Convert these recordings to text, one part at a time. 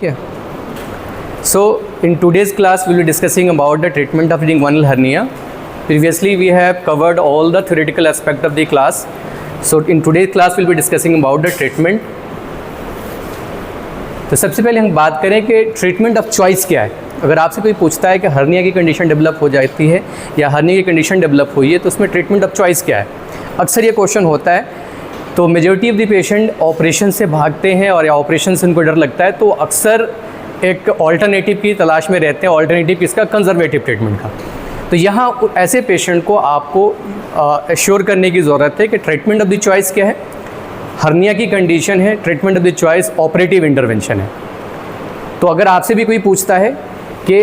है। So in today's class we'll be discussing about the treatment of the inguinal hernia. Previously we have covered all the theoretical aspect of the class. So in today's class we'll be discussing about the treatment. तो सबसे पहले हम बात करें कि treatment of choice क्या है। अगर आपसे कोई पूछता है कि हर्निया की कंडीशन डेवलप हो जाती है या हर्निया की कंडीशन डेवलप हुई है तो उसमें ट्रीटमेंट ऑफ चॉइस क्या है, अक्सर ये क्वेश्चन होता है। तो majority of the patient operation से भागते हैं और या ऑपरेशन से उनको डर लगता है, तो अक्सर एक ऑल्टरनेटिव की तलाश में रहते हैं। ऑल्टरनेटिव किसका? कंजर्वेटिव ट्रीटमेंट का। तो यहाँ ऐसे पेशेंट को आपको एश्योर करने की ज़रूरत है कि ट्रीटमेंट ऑफ द चॉइस क्या है। हर्निया की कंडीशन है, treatment of the choice operative intervention है। तो अगर आपसे भी कोई पूछता है कि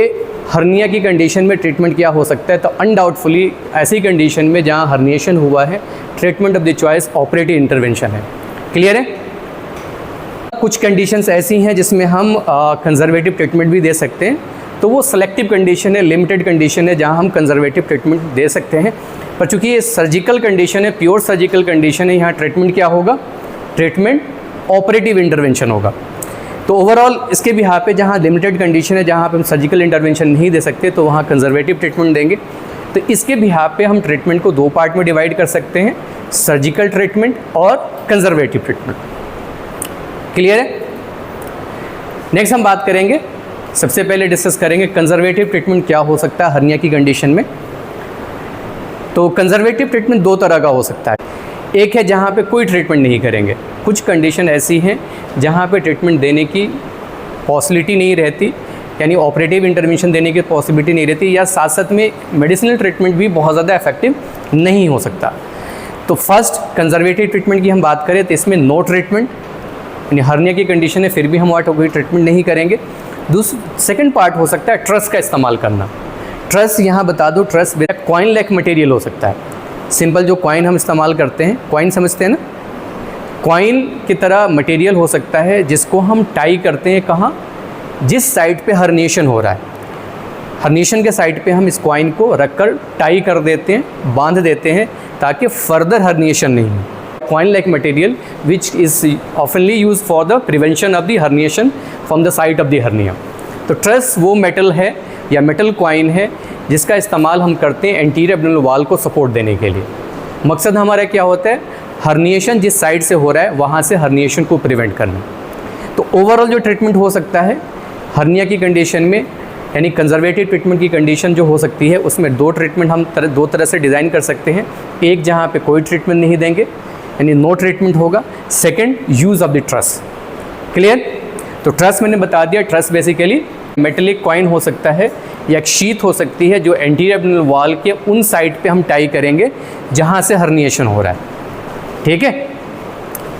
हर्निया की कंडीशन में ट्रीटमेंट क्या हो सकता है, तो अनडाउटफुली ऐसी कंडीशन में जहाँ हर्निएशन हुआ है, treatment of the choice operative intervention है। क्लियर है? कुछ कंडीशंस ऐसी हैं जिसमें हम कंजर्वेटिव ट्रीटमेंट भी दे सकते हैं, तो वो सेलेक्टिव कंडीशन है, लिमिटेड कंडीशन है जहाँ हम कंजर्वेटिव ट्रीटमेंट दे सकते हैं। पर चूँकि ये सर्जिकल कंडीशन है, प्योर सर्जिकल कंडीशन है, यहाँ ट्रीटमेंट क्या होगा? ट्रीटमेंट ऑपरेटिव इंटरवेंशन होगा। तो ओवरऑल इसके भी यहाँ पे जहाँ लिमिटेड कंडीशन है, जहाँ पे हम सर्जिकल इंटरवेंशन नहीं दे सकते, तो वहाँ कंजर्वेटिव ट्रीटमेंट देंगे। तो इसके भी यहाँ पे हम ट्रीटमेंट को दो पार्ट में डिवाइड कर सकते हैं, सर्जिकल ट्रीटमेंट और कंजर्वेटिव ट्रीटमेंट। क्लियर है? नेक्स्ट हम बात करेंगे, सबसे पहले डिस्कस करेंगे कंजर्वेटिव ट्रीटमेंट क्या हो सकता है हर्निया की कंडीशन में। तो कंजर्वेटिव ट्रीटमेंट दो तरह का हो सकता है। एक है जहाँ पे कोई ट्रीटमेंट नहीं करेंगे। कुछ कंडीशन ऐसी हैं जहाँ पे ट्रीटमेंट देने की पॉसिबिलिटी नहीं रहती, यानी ऑपरेटिव इंटरवेंशन देने की पॉसिबिलिटी नहीं रहती, या साथ साथ में मेडिसिनल ट्रीटमेंट भी बहुत ज़्यादा इफेक्टिव नहीं हो सकता। तो फर्स्ट कंजर्वेटिव ट्रीटमेंट की हम बात करें तो इसमें नो ट्रीटमेंट, यानी हर्निया की कंडीशन है फिर भी हम वहाँ कोई ट्रीटमेंट नहीं करेंगे। सेकेंड पार्ट हो सकता है ट्रस का इस्तेमाल करना। ट्रस यहाँ बता दो, ट्रस कॉइन लाइक मटेरियल हो सकता है। सिंपल जो कॉइन हम इस्तेमाल करते हैं, कॉइन समझते हैं ना, कॉइन की तरह मटेरियल हो सकता है जिसको हम टाई करते हैं। कहाँ? जिस साइड पे हर्निएशन हो रहा है, हर्निएशन के साइड पे हम इस कॉइन को रखकर टाई कर देते हैं, बांध देते हैं, ताकि फर्दर हर्निएशन नहीं हो। Coin like material which is ऑफनली use for the prevention of the herniation from the site of the hernia. तो ट्रस वो मेटल है या मेटल कॉइन है जिसका इस्तेमाल हम करते हैं एंटीरियर एब्डोमिनल वॉल को सपोर्ट देने के लिए। मकसद हमारा क्या होता है? हर्निएशन जिस साइड से हो रहा है वहाँ से हर्निएशन को प्रिवेंट करना। तो ओवरऑल जो ट्रीटमेंट हो सकता है हर्निया की कंडीशन में, यानी कंजर्वेटिव ट्रीटमेंट की कंडीशन जो हो सकती है, उसमें दो ट्रीटमेंट हम दो तरह से डिज़ाइन कर सकते हैं। एक जहाँ पे कोई ट्रीटमेंट नहीं देंगे, यानी नो ट्रीटमेंट होगा। Second, use of the truss. Clear? तो ट्रस मैंने बता दिया, ट्रस बेसिकली मेटेलिक कॉइन हो सकता है या एक शीट हो सकती है जो एंटीरियर एब्डोमिनल वॉल के उन साइड पे हम टाई करेंगे जहाँ से हर्निएशन हो रहा है। ठीक है?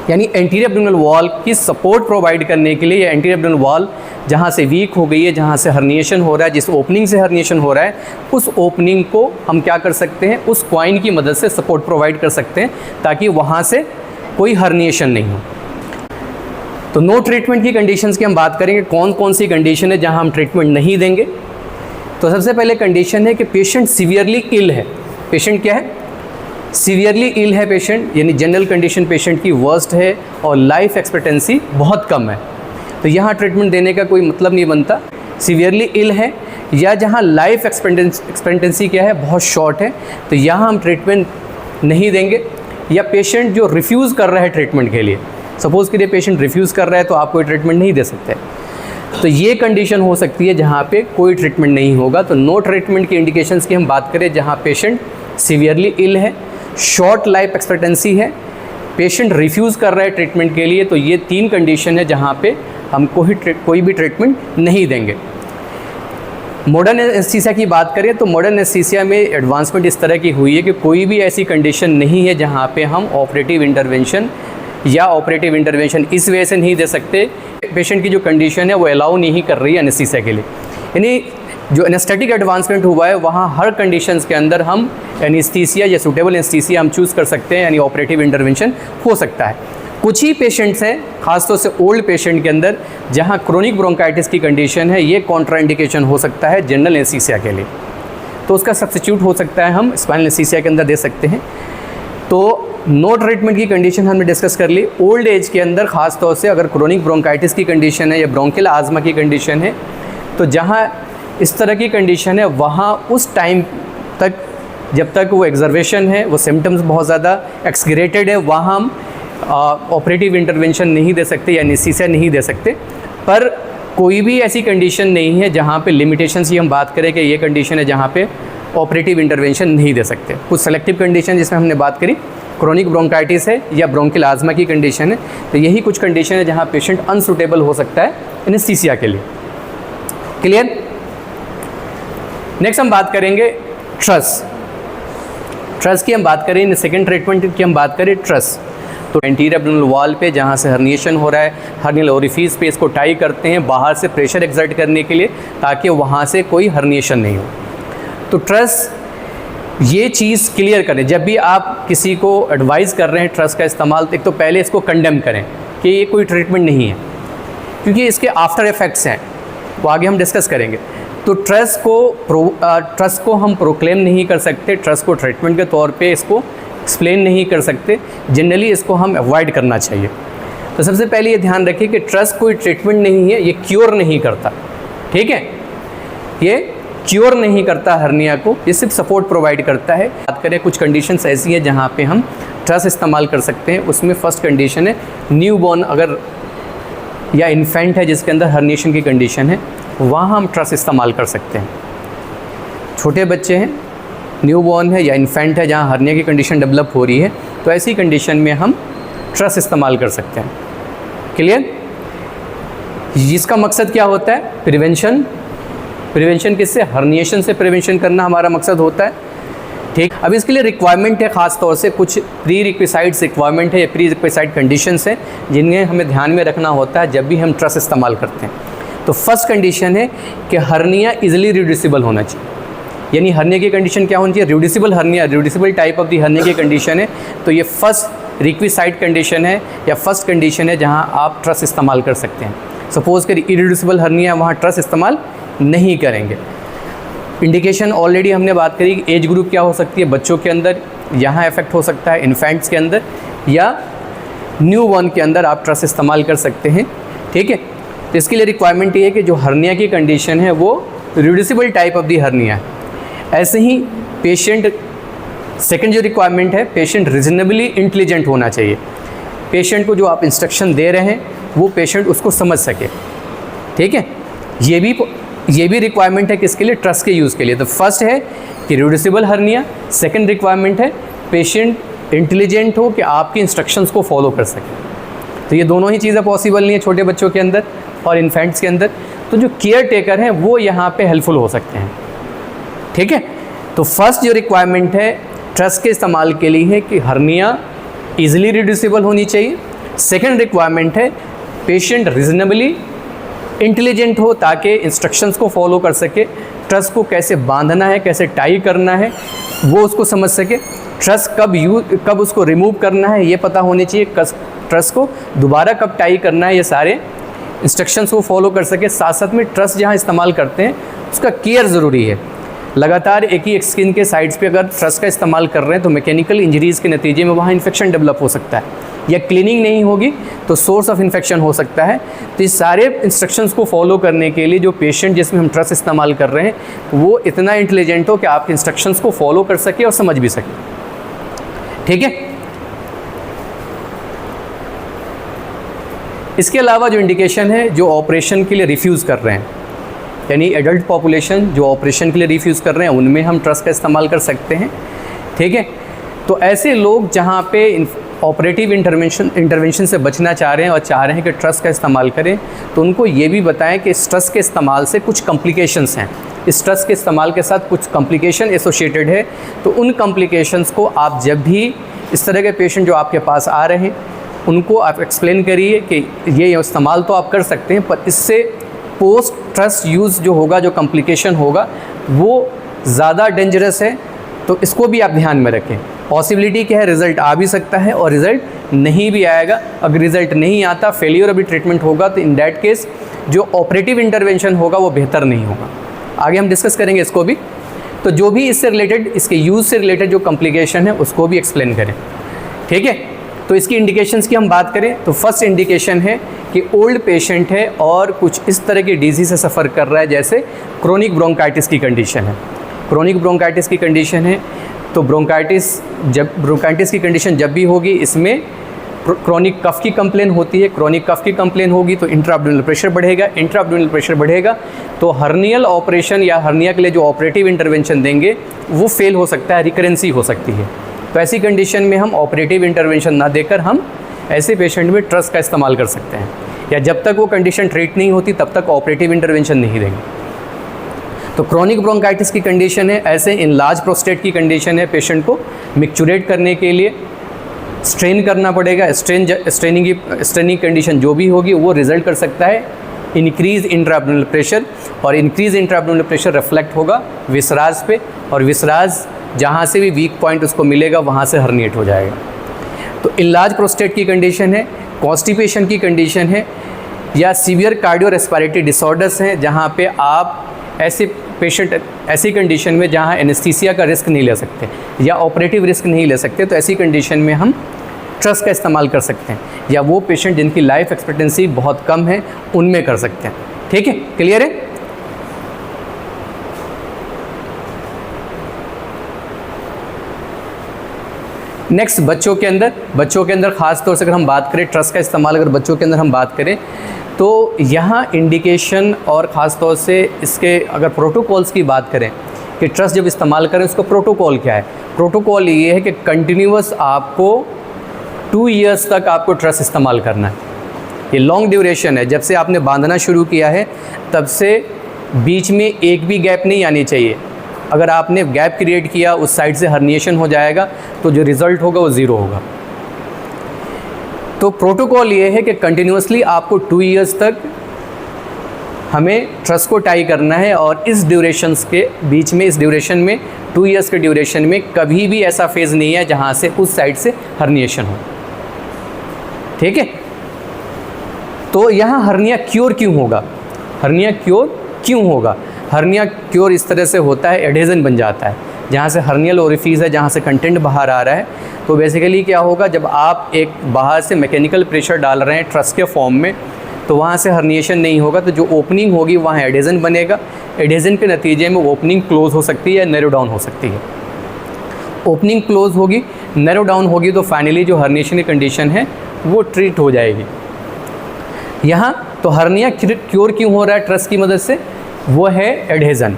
यानी एंटीरियर एब्डोमिनल वॉल की सपोर्ट प्रोवाइड करने के लिए, या एंटीरियर एब्डोमिनल वॉल जहाँ से वीक हो गई है, जहाँ से हर्निएशन हो रहा है, जिस ओपनिंग से हर्निएशन हो रहा है, उस ओपनिंग को हम क्या कर सकते हैं? उस कॉइन की मदद से सपोर्ट प्रोवाइड कर सकते हैं ताकि वहाँ से कोई हर्निएशन नहीं हो। तो नो ट्रीटमेंट की कंडीशंस की हम बात करेंगे, कौन कौन सी कंडीशन है जहाँ हम ट्रीटमेंट नहीं देंगे। तो सबसे पहले कंडीशन है कि पेशेंट सीवियरली इल है। पेशेंट क्या है? सीवियरली इल है पेशेंट, यानी जनरल कंडीशन पेशेंट की वर्स्ट है और लाइफ एक्सपेक्टेंसी बहुत कम है। तो यहाँ ट्रीटमेंट देने का कोई मतलब नहीं बनता। सीवियरली इल है या जहाँ लाइफ एक्सपेक्टेंसी क्या है? बहुत शॉर्ट है, तो यहाँ हम ट्रीटमेंट नहीं देंगे। या पेशेंट जो रिफ्यूज़ कर रहा है ट्रीटमेंट के लिए, सपोज़ करिए पेशेंट रिफ्यूज़ कर रहा है, तो आप कोई ट्रीटमेंट नहीं दे सकते। तो ये कंडीशन हो सकती है जहाँ पे कोई ट्रीटमेंट नहीं होगा। तो नो ट्रीटमेंट की इंडिकेशंस की हम बात करें, जहाँ पेशेंट सीवियरली इल है, शॉर्ट लाइफ एक्सपेक्टेंसी है, पेशेंट रिफ्यूज़ कर रहा है ट्रीटमेंट के लिए, तो ये तीन कंडीशन है जहाँ पे हम कोई भी ट्रीटमेंट नहीं देंगे। मॉडर्न एनेस्थीसिया की बात करें तो मॉडर्न एनेस्थीसिया में एडवांसमेंट इस तरह की हुई है कि कोई भी ऐसी कंडीशन नहीं है जहाँ पे हम ऑपरेटिव इंटरवेंशन या ऑपरेटिव इंटरवेंशन इस वजह से नहीं दे सकते, पेशेंट की जो कंडीशन है वो अलाउ नहीं कर रही है एनेस्थीसिया के लिए। यानी जो एनेस्थेटिक एडवांसमेंट हुआ है वहाँ हर कंडीशंस के अंदर हम एनेस्थीसिया या सूटेबल एनेस्थीसिया हम चूज़ कर सकते हैं, यानी ऑपरेटिव इंटरवेंशन हो सकता है। कुछ ही पेशेंट्स हैं, खासतौर से ओल्ड पेशेंट के अंदर, जहाँ क्रोनिक ब्रोंकाइटिस की कंडीशन है, ये कॉन्ट्राइंडिकेशन हो सकता है जनरल एनेस्थीसिया के लिए, तो उसका सब्स्टिट्यूट हो सकता है हम स्पाइनल एनेस्थीसिया के अंदर दे सकते हैं। तो नो ट्रीटमेंट की कंडीशन हमने डिस्कस कर ली। ओल्ड एज के अंदर ख़ास तौर से अगर क्रोनिक ब्रोंकाइटिस की कंडीशन है या ब्रोंकियल आज़मा की कंडीशन है, तो जहाँ इस तरह की कंडीशन है वहाँ उस टाइम तक जब तक वो एग्जर्वेशन है, वो सिम्टम्स बहुत ज़्यादा एक्सग्रेटेड है, वहाँ हम ऑपरेटिव इंटरवेंशन नहीं दे सकते या एनेस्थीसिया नहीं दे सकते। पर कोई भी ऐसी कंडीशन नहीं है जहाँ पे लिमिटेशंस की हम बात करें कि ये कंडीशन है जहाँ पे ऑपरेटिव इंटरवेंशन नहीं दे सकते। कुछ सेलेक्टिव कंडीशन जिसमें हमने बात करी, क्रोनिक ब्रोंकाइटिस है या ब्रोंकियल आज़मा की कंडीशन है, तो यही कुछ कंडीशन है जहाँ पेशेंट अनसूटेबल हो सकता है एनेस्थीसिया के लिए। क्लियर? नेक्स्ट हम बात करेंगे ट्रस की हम बात करें, सेकेंड ट्रीटमेंट की हम बात करें ट्रस। तो एंटीरियर एब्डोमिनल वॉल पे जहाँ से हर्निएशन हो रहा है, हर्नियल ओरिफिस पे इसको टाई करते हैं बाहर से प्रेशर एक्सर्ट करने के लिए, ताकि वहाँ से कोई हर्निएशन नहीं हो। तो ट्रस ये चीज़ क्लियर करें, जब भी आप किसी को एडवाइस कर रहे हैं ट्रस का इस्तेमाल, एक तो पहले इसको कंडेम करें कि ये कोई ट्रीटमेंट नहीं है, क्योंकि इसके आफ्टर इफ़ेक्ट्स हैं, वो आगे हम डिस्कस करेंगे। तो ट्रस को हम प्रोक्लेम नहीं कर सकते, ट्रस को ट्रीटमेंट के तौर पे इसको एक्सप्लेन नहीं कर सकते, जनरली इसको हम अवॉइड करना चाहिए। तो सबसे पहले ये ध्यान रखिए कि ट्रस कोई ट्रीटमेंट नहीं है, ये क्योर नहीं करता, ठीक है? ये क्योर नहीं करता हर्निया को, ये सिर्फ सपोर्ट प्रोवाइड करता है। बात करें कुछ कंडीशंस ऐसी हैं जहाँ पे हम ट्रस इस्तेमाल कर सकते हैं। उसमें फर्स्ट कंडीशन है न्यूबॉर्न अगर या इन्फेंट है जिसके अंदर हर्निएशन की कंडीशन है, वहाँ हम ट्रस इस्तेमाल कर सकते हैं। छोटे बच्चे हैं, न्यूबॉर्न है या इन्फेंट है जहाँ हर्निया की कंडीशन डेवलप हो रही है, तो ऐसी कंडीशन में हम ट्रस इस्तेमाल कर सकते हैं। क्लियर? जिसका मकसद क्या होता है? प्रिवेंशन किससे? हर्निएशन से प्रिवेंशन करना हमारा मकसद होता है, ठीक। अब इसके लिए रिक्वायरमेंट है, ख़ास तौर से कुछ प्री रिक्विसाइड्स रिक्वायरमेंट है या प्री रिक्विसाइड कंडीशंस हैं जिन्हें हमें ध्यान में रखना होता है जब भी हम ट्रस इस्तेमाल करते हैं। तो फर्स्ट कंडीशन है कि हर्निया इजीली रिड्यूसिबल होना चाहिए, यानी हर्निया की कंडीशन क्या होनी चाहिए? Reducible hernia, reducible type of the hernia की कंडीशन है। तो ये फर्स्ट रिक्विसाइड कंडीशन है या फर्स्ट कंडीशन है जहाँ आप ट्रस इस्तेमाल कर सकते हैं। सपोज़ कि इरिड्यूसिबल हर्निया, वहाँ ट्रस इस्तेमाल नहीं करेंगे। इंडिकेशन ऑलरेडी हमने बात करी, एज ग्रुप क्या हो सकती है? बच्चों के अंदर यहाँ इफेक्ट हो सकता है, इन्फेंट्स के अंदर या न्यूबॉर्न के अंदर आप ट्रस इस्तेमाल कर सकते हैं, ठीक है। तो इसके लिए रिक्वायरमेंट ये है कि जो हर्निया की कंडीशन है वो reducible type of the hernia है। ऐसे ही पेशेंट, सेकंड जो रिक्वायरमेंट है, पेशेंट रीजनेबली इंटेलिजेंट होना चाहिए। पेशेंट को जो आप इंस्ट्रक्शन दे रहे हैं वो पेशेंट उसको समझ सके, ठीक है। ये भी रिक्वायरमेंट है किसके लिए? ट्रस के यूज़ के लिए। तो फर्स्ट है कि रिड्यूसिबल हर्निया, सेकंड रिक्वायरमेंट है पेशेंट इंटेलिजेंट हो कि आपकी इंस्ट्रक्शंस को फॉलो कर सके। तो ये दोनों ही चीज़ें पॉसिबल नहीं है छोटे बच्चों के अंदर और इन्फेंट्स के अंदर। तो जो केयर टेकर हैं वो यहाँ पे हेल्पफुल हो सकते हैं, ठीक है। तो फर्स्ट जो रिक्वायरमेंट है ट्रस के इस्तेमाल के लिए है कि हर्निया ईजिली रिड्यूसिबल होनी चाहिए। सेकंड रिक्वायरमेंट है पेशेंट रीजनेबली इंटेलिजेंट हो ताकि इंस्ट्रक्शंस को फॉलो कर सके, ट्रस को कैसे बांधना है, कैसे टाई करना है वो उसको समझ सके, ट्रस कब उसको रिमूव करना है ये पता होनी चाहिए, ट्रस को दोबारा कब टाई करना है, ये सारे इंस्ट्रक्शंस को फॉलो कर सके। साथ साथ में ट्रस जहाँ इस्तेमाल करते हैं उसका केयर ज़रूरी है। लगातार एक ही स्किन के साइड्स पे अगर ट्रस का इस्तेमाल कर रहे हैं तो मैकेनिकल इंजरीज़ के नतीजे में वहाँ इन्फेक्शन डेवलप हो सकता है, या क्लीनिंग नहीं होगी तो सोर्स ऑफ इन्फेक्शन हो सकता है। तो इस सारे इंस्ट्रक्शंस को फॉलो करने के लिए जो पेशेंट जिसमें हम ट्रस इस्तेमाल कर रहे हैं वो इतना इंटेलिजेंट हो कि आप इंस्ट्रक्शंस को फॉलो कर सके और समझ भी सके, ठीक है। इसके अलावा जो इंडिकेशन है, जो ऑपरेशन के लिए रिफ्यूज़ कर रहे हैं, यानी एडल्ट पॉपुलेशन जो ऑपरेशन के लिए रिफ्यूज़ कर रहे हैं उनमें हम ट्रस का इस्तेमाल कर सकते हैं, ठीक है। तो ऐसे लोग जहाँ पे ऑपरेटिव इंटरवेंशन से बचना चाह रहे हैं और चाह रहे हैं कि ट्रस का इस्तेमाल करें, तो उनको ये भी बताएं कि इस ट्रस के इस्तेमाल से कुछ कॉम्प्लिकेशंस हैं, इस ट्रस के इस्तेमाल के साथ कुछ कॉम्प्लिकेशन एसोसिएटेड है। तो उन कॉम्प्लिकेशंस को आप जब भी इस तरह के पेशेंट जो आपके पास आ रहे हैं उनको आप एक्सप्लेन करिए कि ये इस्तेमाल तो आप कर सकते हैं, पर इससे पोस्ट ट्रस यूज़ जो होगा, जो कॉम्प्लिकेशन होगा वो ज़्यादा डेंजरस है, तो इसको भी आप ध्यान में रखें। पॉसिबिलिटी क्या है, रिज़ल्ट आ भी सकता है और रिज़ल्ट नहीं भी आएगा। अगर रिज़ल्ट नहीं आता, फेलियर अभी ट्रीटमेंट होगा, तो इन दैट केस जो ऑपरेटिव इंटरवेंशन होगा वो बेहतर नहीं होगा। आगे हम डिस्कस करेंगे इसको भी। तो जो भी इससे रिलेटेड, इसके यूज़ से रिलेटेड जो कॉम्प्लिकेशन है उसको भी एक्सप्लेन करें, ठीक है। तो इसकी इंडिकेशंस की हम बात करें तो फर्स्ट इंडिकेशन है कि ओल्ड पेशेंट है और कुछ इस तरह की डिजीज से सफ़र कर रहा है, जैसे क्रोनिक ब्रोंकाइटिस की कंडीशन है। क्रोनिक ब्रोंकाइटिस की कंडीशन है तो ब्रोंकाइटिस की कंडीशन जब भी होगी, इसमें क्रोनिक कफ की कंप्लेन होती है। क्रोनिक कफ की कंप्लेन होगी तो इंट्राअब्डोमिनल प्रेशर बढ़ेगा। इंट्राअब्डोमिनल प्रेशर बढ़ेगा तो हर्नियल ऑपरेशन या हर्निया के लिए जो ऑपरेटिव इंटरवेंशन देंगे वो फेल हो सकता है, रिकरेंसी हो सकती है। तो ऐसी कंडीशन में हम ऑपरेटिव इंटरवेंशन ना देकर हम ऐसे पेशेंट में ट्रस का इस्तेमाल कर सकते हैं, या जब तक वो कंडीशन ट्रीट नहीं होती तब तक ऑपरेटिव इंटरवेंशन नहीं देंगे। तो क्रोनिक ब्रोंकाइटिस की कंडीशन है, ऐसे इनलार्ज प्रोस्टेट की कंडीशन है। पेशेंट को मिक्चुरेट करने के लिए स्ट्रेन करना पड़ेगा। स्ट्रेनिंग कंडीशन जो भी होगी वो रिजल्ट कर सकता है इंक्रीज इंट्राअब्डोमिनल प्रेशर, और इंक्रीज इंट्राअब्डोमिनल प्रेशर रिफ्लेक्ट होगा विसराज पे, और विसराज जहाँ से भी वीक पॉइंट उसको मिलेगा वहाँ से हर्निएट हो जाएगा। तो इनलार्ज प्रोस्टेट की कंडीशन है, कॉन्स्टिपेशन की कंडीशन है, या सीवियर कार्डियो रेस्पिरेटरी डिसऑर्डर्स हैं जहाँ पे आप ऐसे पेशेंट ऐसी कंडीशन में जहाँ एनेस्थीसिया का रिस्क नहीं ले सकते या ऑपरेटिव रिस्क नहीं ले सकते, तो ऐसी कंडीशन में हम ट्रस का इस्तेमाल कर सकते हैं, या वो पेशेंट जिनकी लाइफ एक्सपेक्टेंसी बहुत कम है उनमें कर सकते हैं। ठीक है, क्लियर है। नेक्स्ट बच्चों के अंदर ख़ास तौर से अगर हम बात करें ट्रस का इस्तेमाल, अगर बच्चों के अंदर हम बात करें तो यहाँ इंडिकेशन और ख़ास तौर से इसके अगर प्रोटोकॉल्स की बात करें कि ट्रस जब इस्तेमाल करें उसका प्रोटोकॉल क्या है। प्रोटोकॉल ये है कि कंटिन्यूअस आपको 2 ईयर्स तक आपको ट्रस इस्तेमाल करना है। ये लॉन्ग ड्यूरेशन है, जब से आपने बांधना शुरू किया है तब से बीच में एक भी गैप नहीं आनी चाहिए। अगर आपने गैप क्रिएट किया, उस साइड से हर्निएशन हो जाएगा तो जो रिज़ल्ट होगा वो ज़ीरो होगा। तो प्रोटोकॉल ये है कि कंटिन्यूसली आपको 2 ईयर्स तक हमें ट्रस को टाई करना है, और इस ड्यूरेशंस के बीच में, इस ड्यूरेशन में 2 ईयर्स के ड्यूरेशन में कभी भी ऐसा फेज़ नहीं है जहाँ से उस साइड से हर्निएशन हो। ठीक है। तो यहाँ हर्निया क्योर क्यों होगा? हर्निया क्योर क्यों होगा? हर्निया क्योर इस तरह से होता है, एडेजन बन जाता है जहाँ से हर्नियल ओरिफिस है, जहाँ से कंटेंट बाहर आ रहा है। तो बेसिकली क्या होगा, जब आप एक बाहर से मैकेनिकल प्रेशर डाल रहे हैं ट्रस के फॉर्म में, तो वहाँ से हर्निएशन नहीं होगा, तो जो ओपनिंग होगी वहाँ एडेजन बनेगा। एडेजन के नतीजे में ओपनिंग क्लोज हो सकती है या नैरो डाउन हो सकती है। ओपनिंग क्लोज होगी, नैरो डाउन होगी, तो फाइनली जो हर्निएशन की कंडीशन है वो ट्रीट हो जाएगी। यहाँ तो हर्निया क्योर क्यों हो रहा है ट्रस की मदद से, वो है एडहेज़न।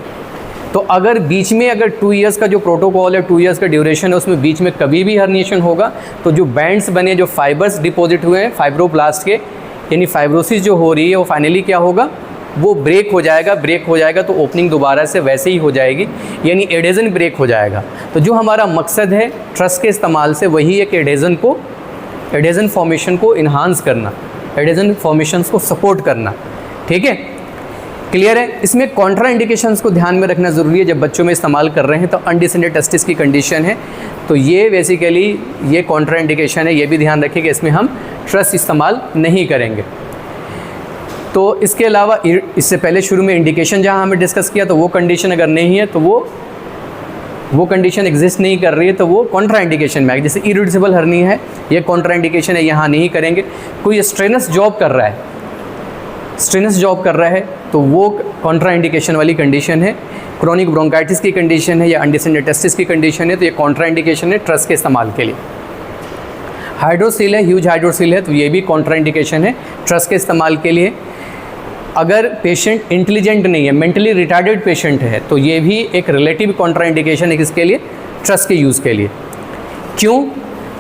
तो अगर बीच में अगर 2 ईयर्स का जो प्रोटोकॉल है, 2 ईयर्स का ड्यूरेशन है, उसमें बीच में कभी भी हर्निएशन होगा तो जो बैंड्स बने, जो फाइबर्स डिपॉजिट हुए हैं फाइब्रोब्लास्ट के, यानी फाइब्रोसिस जो हो रही है वो फाइनली क्या होगा, वो ब्रेक हो जाएगा तो ओपनिंग दोबारा से वैसे ही हो जाएगी, यानी एडेजन ब्रेक हो जाएगा। तो जो हमारा मकसद है ट्रस के इस्तेमाल से वही है कि एडेजन फॉर्मेशन को इन्हांस करना, एडेजन फॉर्मेशंस को सपोर्ट करना। ठीक है, क्लियर है। इसमें कॉन्ट्रा इंडिकेशंस को ध्यान में रखना ज़रूरी है जब बच्चों में इस्तेमाल कर रहे हैं। तो अनडिसेंडेड टेस्टिस की कंडीशन है, तो ये बेसिकली ये कॉन्ट्रा इंडिकेशन है, ये भी ध्यान रखिए कि इसमें हम ट्रस इस्तेमाल नहीं करेंगे। तो इसके अलावा इससे पहले शुरू में इंडिकेशन जहाँ हमें डिस्कस किया, तो वो कंडीशन अगर नहीं है तो वो कंडीशन एग्जिस्ट नहीं कर रही है, तो वो कॉन्ट्रा इंडिकेशन में आएगी। जैसे इरिड्यूसिबल हर्निया है, ये कॉन्ट्रा इंडिकेशन है, यहाँ नहीं करेंगे। कोई स्ट्रेनस जॉब कर रहा है तो वो कॉन्ट्रा इंडिकेशन वाली कंडीशन है। क्रोनिक ब्रोंकाइटिस की कंडीशन है या अनडिसेंडेड टेस्टिस की कंडीशन है, तो ये कॉन्ट्रा इंडिकेशन है ट्रस के इस्तेमाल के लिए। हाइड्रोसील है, ह्यूज हाइड्रोसील है, तो ये भी कॉन्ट्रा इंडिकेशन है ट्रस के इस्तेमाल के लिए। अगर पेशेंट इंटेलिजेंट नहीं है, मेंटली रिटार्डेड पेशेंट है, तो ये भी एक रिलेटिव कॉन्ट्रा इंडिकेशन है किसके लिए, ट्रस के यूज़ के लिए। क्यों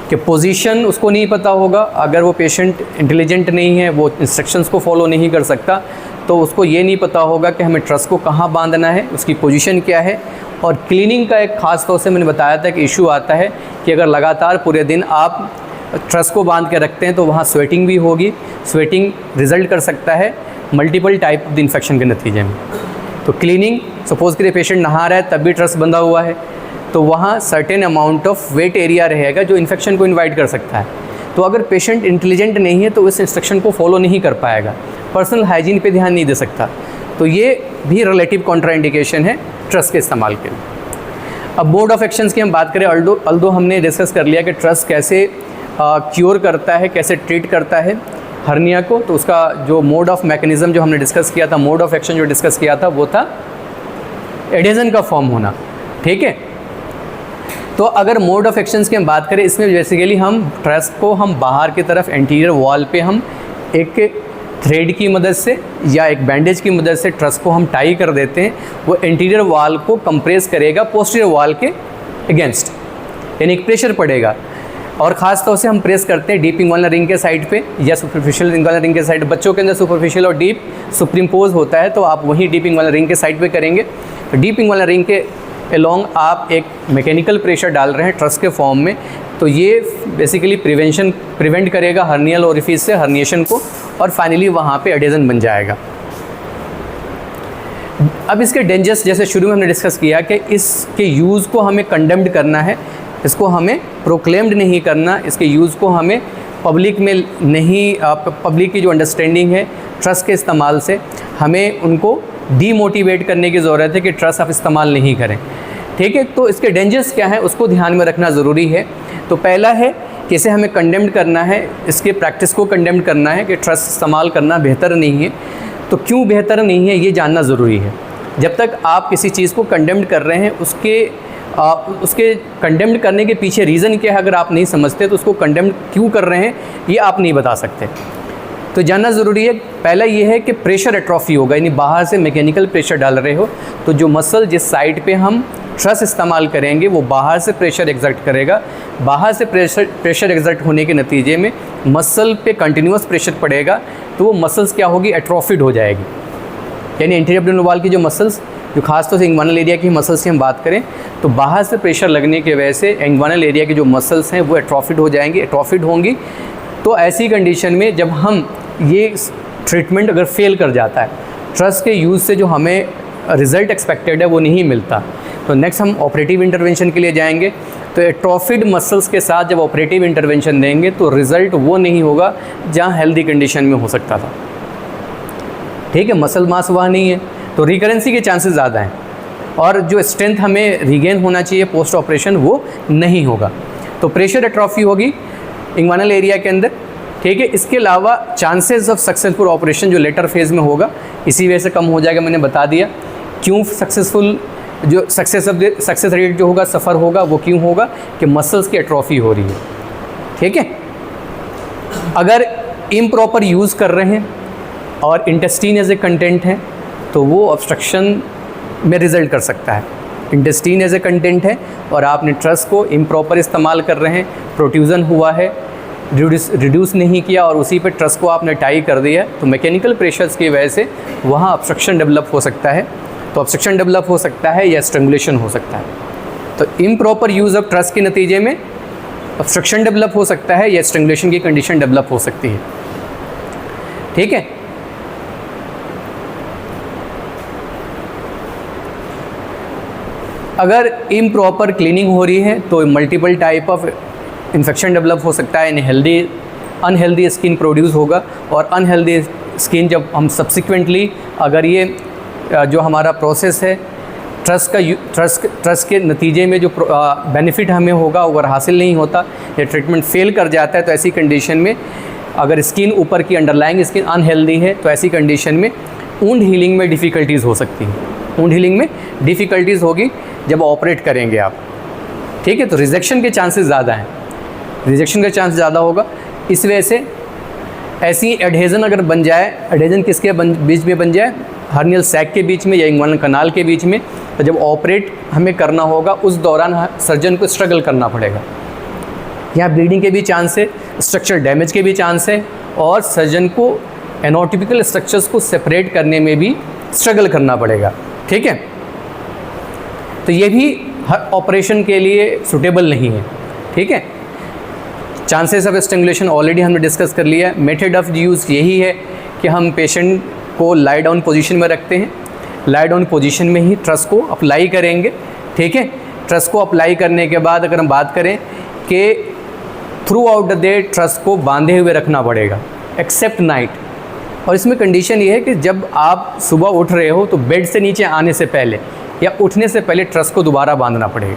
कि पोजीशन उसको नहीं पता होगा। अगर वो पेशेंट इंटेलिजेंट नहीं है, वो इंस्ट्रक्शंस को फॉलो नहीं कर सकता, तो उसको ये नहीं पता होगा कि हमें ट्रस को कहाँ बांधना है, उसकी पोजीशन क्या है। और क्लीनिंग का एक ख़ास तौर से मैंने बताया था कि इशू आता है कि अगर लगातार पूरे दिन आप ट्रस को बांध के रखते हैं तो वहाँ स्वेटिंग भी होगी। स्वेटिंग रिज़ल्ट कर सकता है मल्टीपल टाइप ऑफ इन्फेक्शन के नतीजे में। तो क्लीनिंग, सपोज़ करिए पेशेंट नहा रहा है तब भी ट्रस बंधा हुआ है, तो वहाँ certain amount of weight area रहेगा जो इन्फेक्शन को इन्वाइट कर सकता है। तो अगर पेशेंट इंटेलिजेंट नहीं है तो इस इंस्ट्रक्शन को फॉलो नहीं कर पाएगा, पर्सनल हाइजीन पे ध्यान नहीं दे सकता। तो ये भी रिलेटिव कॉन्ट्रा इंडिकेशन है ट्रस के इस्तेमाल के लिए। अब मोड ऑफ एक्शंस की हम बात करें, अल्दो हमने डिस्कस कर लिया कि ट्रस कैसे क्योर करता है, कैसे ट्रीट करता है हर्निया को, तो उसका जो मोड ऑफ मैकेनिज़्म जो हमने डिस्कस किया था, मोड ऑफ एक्शन जो डिस्कस किया था, वो था एडेजन का फॉर्म होना। ठीक है, तो अगर मोड ऑफ एक्शंस की हम बात करें, इसमें बेसिकली हम ट्रस को हम बाहर की तरफ एंटीरियर वॉल पे हम एक थ्रेड की मदद से या एक बैंडेज की मदद से ट्रस को हम टाई कर देते हैं। वो एंटीरियर वॉल को कंप्रेस करेगा पोस्टीरियर वॉल के अगेंस्ट, यानी एक प्रेशर पड़ेगा, और ख़ास तौर से हम प्रेस करते हैं डीप इंग्वानल रिंग के साइड पे या सुपरफिशियल इंग्वानल रिंग के साइड। बच्चों के अंदर सुपरफिशियल और डीप सुपरिम्पोज होता है, तो आप वहीं डीप इंग्वानल रिंग के साइड पे करेंगे। तो डीप इंग्वानल रिंग के अलोंग आप एक मैकेनिकल प्रेशर डाल रहे हैं ट्रस के फॉर्म में, तो ये बेसिकली प्रिवेंट करेगा हर्नियल ओरिफिस से हर्निएशन को, और फाइनली वहाँ पे एडेजन बन जाएगा। अब इसके डेंजर्स, जैसे शुरू में हमने डिस्कस किया कि इसके यूज़ को हमें कंडेम्ड करना है, इसको हमें प्रोक्लेम्ड नहीं करना, इसके यूज़ को हमें पब्लिक में नहीं, पब्लिक की जो अंडरस्टैंडिंग है ट्रस के इस्तेमाल से, हमें उनको डीमोटिवेट करने की ज़रूरत है कि ट्रस आप इस्तेमाल नहीं करें। ठीक है, तो इसके डेंजर्स क्या हैं उसको ध्यान में रखना ज़रूरी है। तो पहला है कि इसे हमें कंडेम्ड करना है, इसके प्रैक्टिस को कंडेम्ड करना है कि ट्रस इस्तेमाल करना बेहतर नहीं है। तो क्यों बेहतर नहीं है ये जानना ज़रूरी है। जब तक आप किसी चीज़ को कंडेम्ड कर रहे हैं, उसके कंडेम्ड करने के पीछे रीज़न क्या है अगर आप नहीं समझते, तो उसको कंडेम्ड क्यों कर रहे हैं ये आप नहीं बता सकते। तो जानना ज़रूरी है। पहला ये है कि प्रेशर एट्रोफी होगा, यानी बाहर से मैकेनिकल प्रेशर डाल रहे हो, तो जो मसल जिस साइड पे हम ट्रस इस्तेमाल करेंगे वो बाहर से प्रेशर एग्जर्ट करेगा। बाहर से प्रेशर एग्जर्ट होने के नतीजे में मसल पे कंटिन्यूस प्रेशर पड़ेगा, तो वो मसल्स क्या होगी, एट्रोफिड हो जाएगी। यानी एंटीरियर एब्डोमिनल वॉल की जो मसल्स, जो खासतौर से इंग्वानल एरिया की मसल्स की हम बात करें, तो बाहर से प्रेशर लगने की वजह से इंग्वानल एरिया की जो मसल्स हैं वो एट्रोफिड हो जाएंगी, एट्रोफिड होंगी। तो ऐसी कंडीशन में जब हम ये ट्रीटमेंट अगर फेल कर जाता है, ट्रस के यूज़ से जो हमें रिज़ल्ट एक्सपेक्टेड है वो नहीं मिलता, तो नेक्स्ट हम ऑपरेटिव इंटरवेंशन के लिए जाएंगे। तो एट्रोफिड मसल्स के साथ जब ऑपरेटिव इंटरवेंशन देंगे तो रिज़ल्ट वो नहीं होगा जहाँ हेल्दी कंडीशन में हो सकता था। ठीक है, मसल मास वहाँ नहीं है, तो रिकरेंसी के चांसेस ज़्यादा हैं, और जो स्ट्रेंथ हमें रिगेन होना चाहिए पोस्ट ऑपरेशन वो नहीं होगा। तो प्रेशर एट्रोफी होगी इंग्वानल एरिया के अंदर। ठीक है, इसके अलावा चांसेस ऑफ सक्सेसफुल ऑपरेशन जो लेटर फेज़ में होगा इसी वजह से कम हो जाएगा। मैंने बता दिया क्यों सक्सेसफुल, जो सक्सेस रेट जो होगा सफ़र होगा, वो क्यों होगा कि मसल्स की एट्रोफी हो रही है। ठीक है, अगर इम्प्रॉपर यूज़ कर रहे हैं और इंटेस्टीन एज ए कंटेंट है तो वो ऑब्स्ट्रक्शन में रिज़ल्ट कर सकता है। इंटेस्टीन एज ए कंटेंट है और आपने ट्रस को इम्प्रॉपर इस्तेमाल कर रहे हैं, प्रोट्रूजन हुआ है, रिड्यूस नहीं किया और उसी पे ट्रस को आपने टाई कर दिया, तो मैकेनिकल प्रेशर्स की वजह से वहाँ ऑब्स्ट्रक्शन डेवलप हो सकता है। तो ऑब्स्ट्रक्शन डेवलप हो सकता है या स्ट्रैंगुलेशन हो सकता है। तो इम्प्रॉपर यूज़ ऑफ ट्रस के नतीजे में ऑब्स्ट्रक्शन डेवलप हो सकता है या स्ट्रैंगुलेशन की कंडीशन डेवलप हो सकती है। ठीक है, अगर इम्प्रॉपर क्लीनिंग हो रही है तो multiple type of infection develop हो सकता है, यानी अनहेल्दी स्किन प्रोड्यूस होगा, और अनहेल्दी स्किन जब हम सब्सिक्वेंटली अगर ये जो हमारा प्रोसेस है ट्रस के नतीजे में जो बेनिफिट हमें होगा अगर हासिल नहीं होता या ट्रीटमेंट फेल कर जाता है, तो ऐसी कंडीशन में अगर स्किन ऊपर की अंडरलाइंग स्किन अनहेल्दी है तो ऐसी कंडीशन में वुंड हीलिंग में डिफ़िकल्टीज़ हो सकती हैं। वुंड हीलिंग में डिफ़िकल्टीज़ होगी जब ऑपरेट करेंगे आप। ठीक है, तो रिजेक्शन के चांसेस ज़्यादा हैं, रिजेक्शन का चांस ज़्यादा होगा। इस वजह से ऐसी एडहेजन अगर बन जाए, एडहेजन किसके बीच में बन जाए, हर्नियल सैक के बीच में या इंग्वानल कनाल के बीच में, तो जब ऑपरेट हमें करना होगा उस दौरान सर्जन को स्ट्रगल करना पड़ेगा। यहाँ ब्लीडिंग के भी चांस है, स्ट्रक्चर डैमेज के भी चांस है, और सर्जन को एनोटिपिकल स्ट्रक्चर्स को सेपरेट करने में भी स्ट्रगल करना पड़ेगा। ठीक है, तो ये भी हर ऑपरेशन के लिए सूटेबल नहीं है। ठीक है, चांसेस ऑफ स्ट्रैंगुलेशन ऑलरेडी हमने डिस्कस कर लिया है। मेथड ऑफ यूज़ यही है कि हम पेशेंट को लाई डाउन पोजीशन में रखते हैं, लाई डाउन पोजीशन में ही ट्रस को अप्लाई करेंगे। ठीक है, ट्रस को अप्लाई करने के बाद अगर हम बात करें कि through out the day truss को बांधे हुए रखना पड़ेगा एक्सेप्ट नाइट। और इसमें कंडीशन ये है कि जब आप सुबह उठ रहे हो तो बेड से नीचे आने से पहले या उठने से पहले ट्रस को दोबारा बांधना पड़ेगा।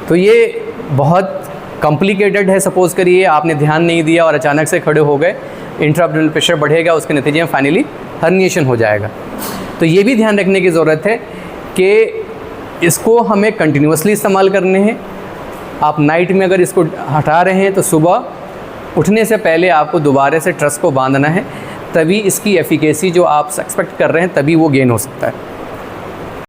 तो ये बहुत कॉम्प्लिकेटेड है, सपोज़ करिए आपने ध्यान नहीं दिया और अचानक से खड़े हो गए, इंट्राअब्डोमिनल प्रेशर बढ़ेगा, उसके नतीजे में फाइनली हर्निएशन हो जाएगा। तो ये भी ध्यान रखने की ज़रूरत है कि इसको हमें कंटिन्यूसली इस्तेमाल करने हैं। आप नाइट में अगर इसको हटा रहे हैं तो सुबह उठने से पहले आपको दोबारा से ट्रस को बांधना है, तभी इसकी एफिकेसी जो आप एक्सपेक्ट कर रहे हैं तभी वो गेन हो सकता है।